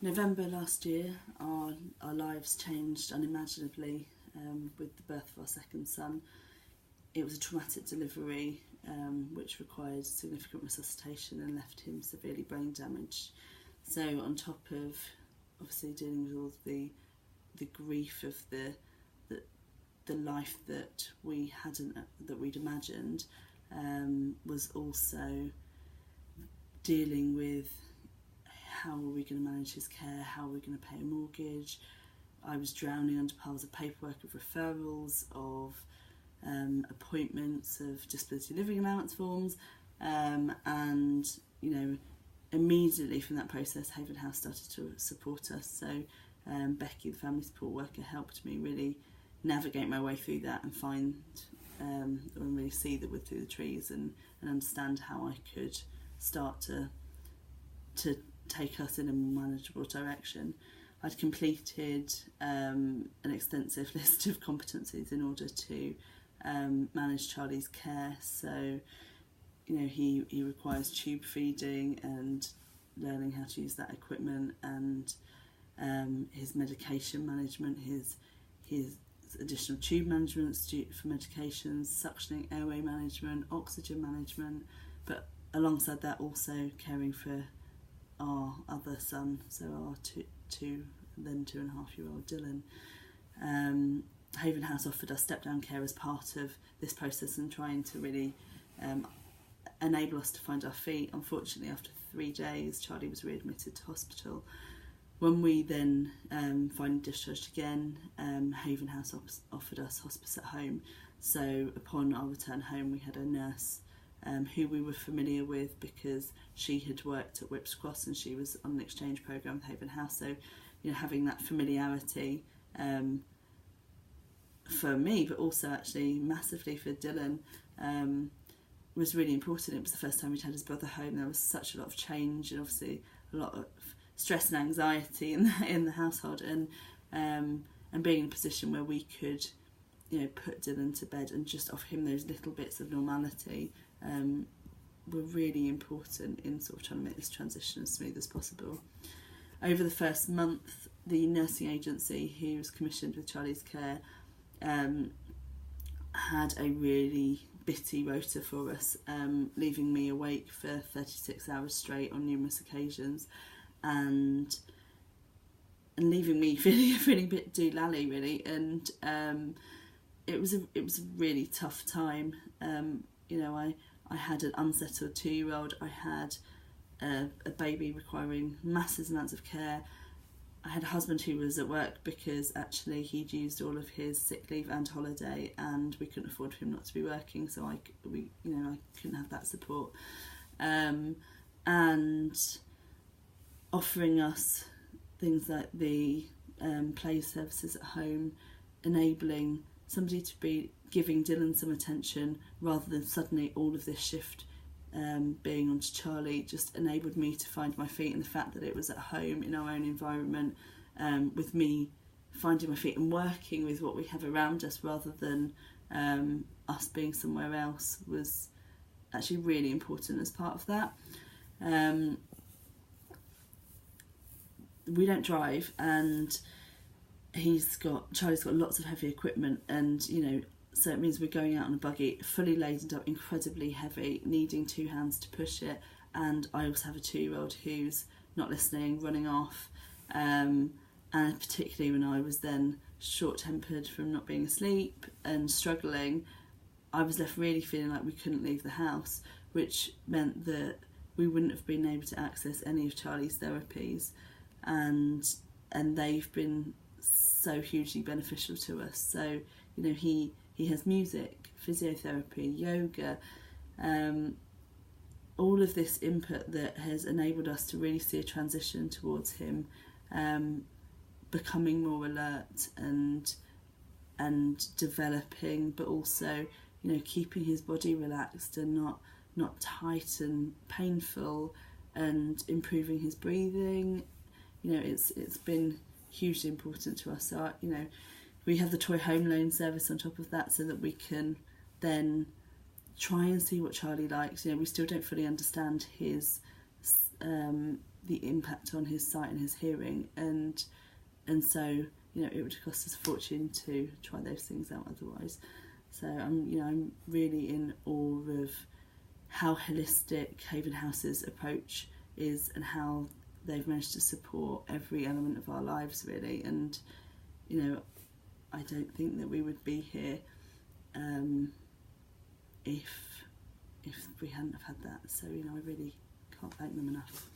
November last year, our lives changed unimaginably with the birth of our second son. It was a traumatic delivery which required significant resuscitation and left him severely brain damaged. So on top of obviously dealing with all the grief of the life that we'd imagined, was also dealing with how are we going to manage his care, how are we going to pay a mortgage. I was drowning under piles of paperwork of referrals, of appointments, of disability living allowance forms, and immediately from that process Haven House started to support us. So Becky, the family support worker, helped me really navigate my way through that and find and really see the wood through the trees and understand how I could start to take us in a more manageable direction. I'd completed an extensive list of competencies in order to manage Charlie's care. So, he requires tube feeding and learning how to use that equipment, and his medication management, his additional tube management for medications, suctioning, airway management, oxygen management, but alongside that also caring for our other son, so our two and then 2.5-year-old Dylan. Haven House offered us step-down care as part of this process and trying to really enable us to find our feet. Unfortunately, after 3 days, Charlie was readmitted to hospital. When we then finally discharged again, Haven House offered us hospice at home. So upon our return home, we had a nurse who we were familiar with because she had worked at Whipps Cross and she was on an exchange programme with Haven House. So, having that familiarity for me, but also actually massively for Dylan, was really important. It was the first time we'd had his brother home. There was such a lot of change and obviously a lot of stress and anxiety in the household, and being in a position where we could, put Dylan to bed and just offer him those little bits of normality were really important in sort of trying to make this transition as smooth as possible. Over the first month, the nursing agency who was commissioned with Charlie's care had a really bitty rota for us, leaving me awake for 36 hours straight on numerous occasions, and leaving me feeling a bit doolally really, and it was a really tough time. I had an unsettled 2-year-old, I had a baby requiring massive amounts of care. I had a husband who was at work because actually he'd used all of his sick leave and holiday, and we couldn't afford for him not to be working, so I couldn't have that support. And offering us things like the play services at home, enabling somebody to be giving Dylan some attention rather than suddenly all of this shift being onto Charlie, just enabled me to find my feet, and the fact that it was at home in our own environment, with me finding my feet and working with what we have around us rather than us being somewhere else, was actually really important as part of that. We don't drive, and Charlie's got lots of heavy equipment, and so it means we're going out on a buggy, fully laden up, incredibly heavy, needing 2 hands to push it. And I also have a 2-year-old who's not listening, running off, and particularly when I was then short-tempered from not being asleep and struggling, I was left really feeling like we couldn't leave the house, which meant that we wouldn't have been able to access any of Charlie's therapies, and they've been so hugely beneficial to us. So he has music, physiotherapy, yoga, all of this input that has enabled us to really see a transition towards him becoming more alert and developing, but also keeping his body relaxed and not tight and painful, and improving his breathing. It's been hugely important to us. So we have the toy home loan service on top of that, so that we can then try and see what Charlie likes. We still don't fully understand his the impact on his sight and his hearing, and so it would cost us a fortune to try those things out otherwise. So I'm really in awe of how holistic Haven House's approach is, and how they've managed to support every element of our lives, really. And I don't think that we would be here if we hadn't have had that. So I really can't thank them enough.